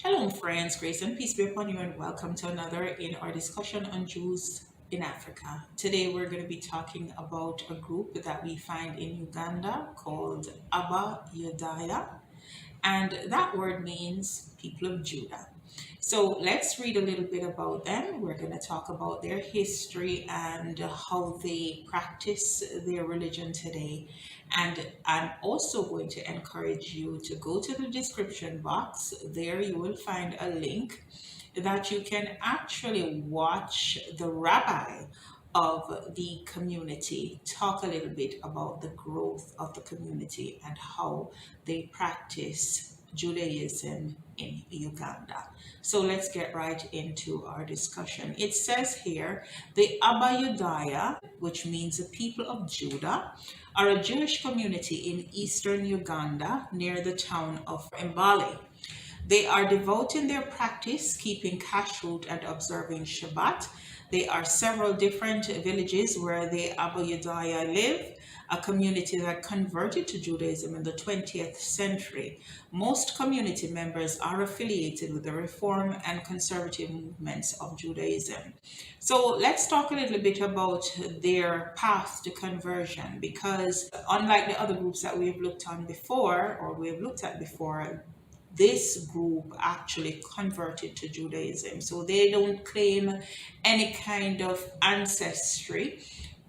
Shalom, friends. Grace and peace be upon you, and welcome to another in our discussion on Jews in Africa. Today, we're going to be talking about a group that we find in Uganda called Abayudaya, and that word means people of Judah. So let's read a little bit about them. We're going to talk about their history and how they practice their religion today. And I'm also going to encourage you to go to the description box. There you will find a link that you can actually watch the rabbi of the community talk a little bit about the growth of the community and how they practice Judaism in Uganda. So let's get right into our discussion. It says here, the Abayudaya, which means the people of Judah, are a Jewish community in eastern Uganda near the town of Mbale. They are devout in their practice, keeping kashrut and observing Shabbat. There are several different villages where the Abayudaya live, a community that converted to Judaism in the 20th century. Most community members are affiliated with the Reform and Conservative movements of Judaism. So let's talk a little bit about their path to conversion, because unlike the other groups that we've looked at before, this group actually converted to Judaism. So they don't claim any kind of ancestry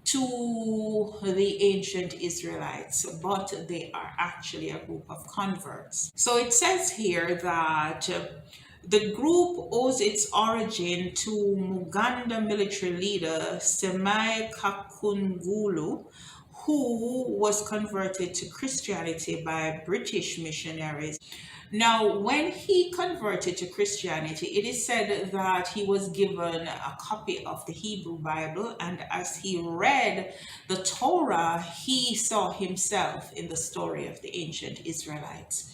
to the ancient Israelites, but they are actually a group of converts. So it says here that the group owes its origin to Muganda military leader Semai Kakungulu, who was converted to Christianity by British missionaries. Now, when he converted to Christianity, it is said that he was given a copy of the Hebrew Bible, and as he read the Torah, he saw himself in the story of the ancient Israelites.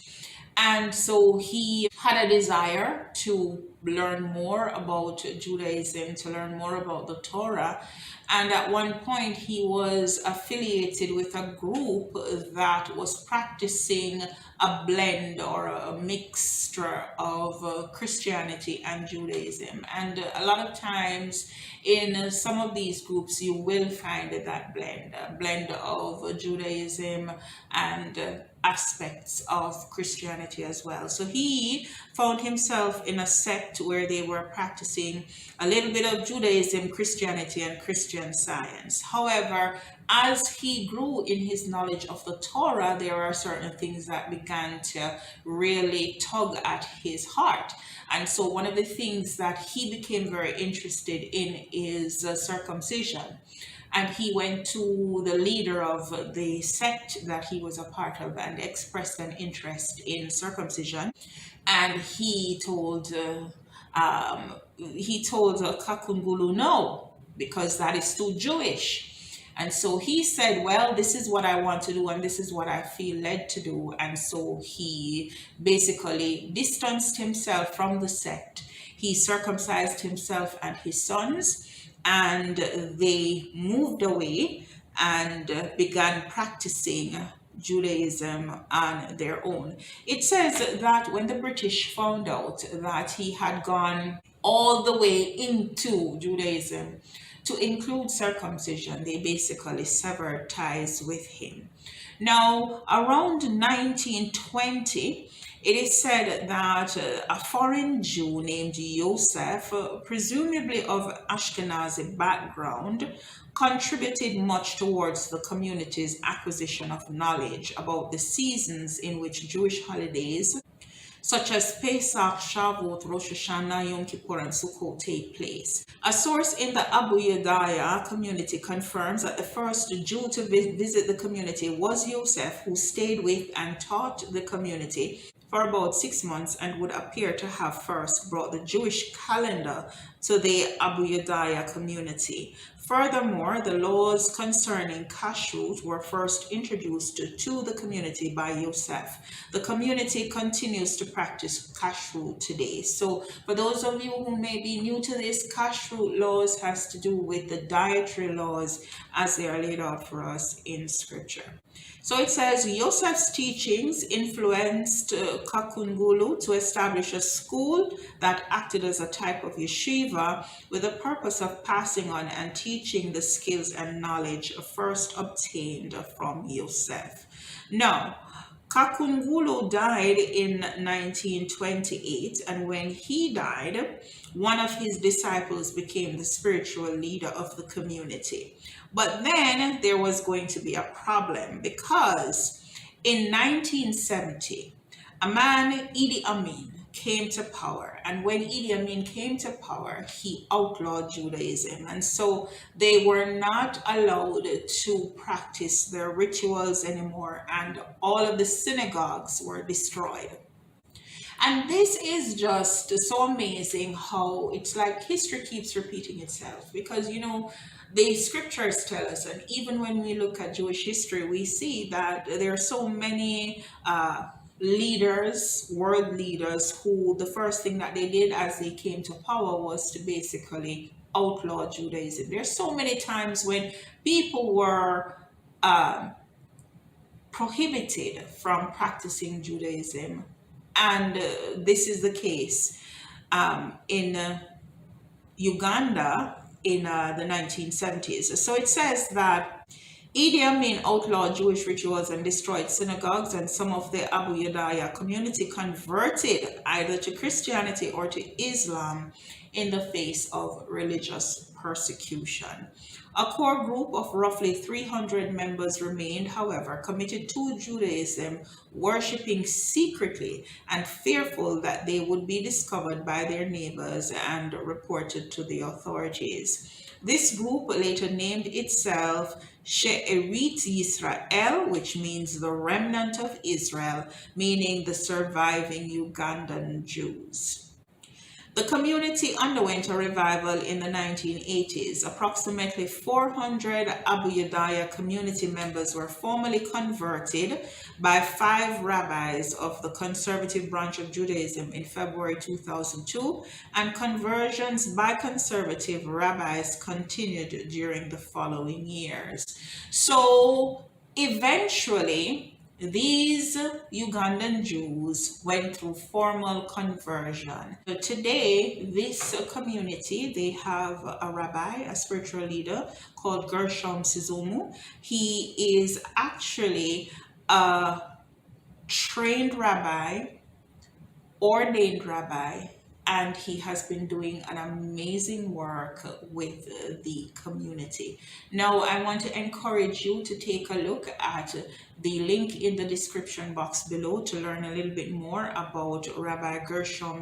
And so he had a desire to learn more about Judaism, to learn more about the Torah. And at one point, he was affiliated with a group that was practicing a blend or a mixture of Christianity and Judaism. And a lot of times in some of these groups, you will find that blend of Judaism and aspects of Christianity as well. So he found himself in a sect where they were practicing a little bit of Judaism, Christianity, and Christian Science. However, as he grew in his knowledge of the Torah, there are certain things that began to really tug at his heart. And so one of the things that he became very interested in is circumcision. And he went to the leader of the sect that he was a part of and expressed an interest in circumcision. And he told Kakungulu no, because that is too Jewish. And so he said, well, this is what I want to do, and this is what I feel led to do. And so he basically distanced himself from the sect. He circumcised himself and his sons, and they moved away and began practicing Judaism on their own. It says that when the British found out that he had gone all the way into Judaism, to include circumcision, they basically severed ties with him. Now, around 1920, it is said that a foreign Jew named Joseph, presumably of Ashkenazi background, contributed much towards the community's acquisition of knowledge about the seasons in which Jewish holidays such as Pesach, Shavuot, Rosh Hashanah, Yom Kippur, and Sukkot take place. A source in the Abayudaya community confirms that the first Jew to visit the community was Joseph, who stayed with and taught the community for about 6 months and would appear to have first brought the Jewish calendar to the Abayudaya community. Furthermore, the laws concerning kashrut were first introduced to the community by Yosef. The community continues to practice kashrut today. So for those of you who may be new to this, kashrut laws has to do with the dietary laws as they are laid out for us in scripture. So it says Joseph's teachings influenced Kakungulu to establish a school that acted as a type of yeshiva with the purpose of passing on and teaching the skills and knowledge first obtained from Yosef. Now, Kakungulu died in 1928, and when he died, one of his disciples became the spiritual leader of the community. But then there was going to be a problem because in 1970, a man, Idi Amin, came to power. And when Idi Amin came to power, he outlawed Judaism. And so they were not allowed to practice their rituals anymore, and all of the synagogues were destroyed. And this is just so amazing how it's like history keeps repeating itself, because the scriptures tell us, and even when we look at Jewish history, we see that there are so many leaders, world leaders, who the first thing that they did as they came to power was to basically outlaw Judaism. There's so many times when people were prohibited from practicing Judaism, and this is the case in Uganda in the 1970s. So it says that Idi Amin outlawed Jewish rituals and destroyed synagogues, and some of the Abayudaya community converted either to Christianity or to Islam in the face of religious persecution. A core group of roughly 300 members remained, however, committed to Judaism, worshipping secretly and fearful that they would be discovered by their neighbors and reported to the authorities. This group later named itself She'erit Yisrael, which means the remnant of Israel, meaning the surviving Ugandan Jews. The community underwent a revival in the 1980s. Approximately 400 Abayudaya community members were formally converted by 5 rabbis of the conservative branch of Judaism in February 2002, and conversions by conservative rabbis continued during the following years. So eventually, these Ugandan Jews went through formal conversion. So today, this community, they have a rabbi, a spiritual leader called Gershom. He is actually a trained rabbi, ordained rabbi, and he has been doing an amazing work with the community. Now, I want to encourage you to take a look at the link in the description box below to learn a little bit more about Rabbi Gershom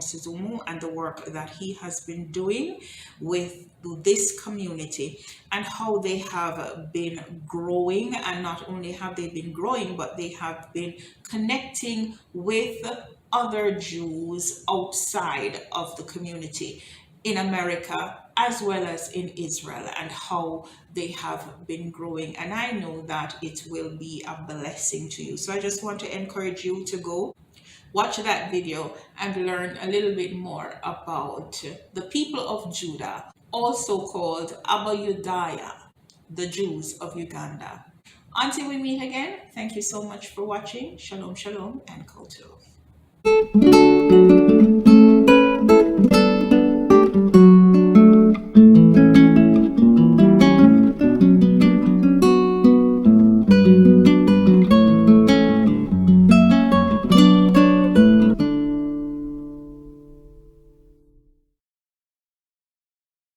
and the work that he has been doing with this community and how they have been growing. And not only have they been growing, but they have been connecting with other Jews outside of the community in America as well as in Israel, and how they have been growing. And I know that it will be a blessing to you. So I just want to encourage you to go watch that video and learn a little bit more about the people of Judah, also called Abayudaya, the Jews of Uganda. Until we meet again, thank you so much for watching. Shalom, shalom, and kol tov.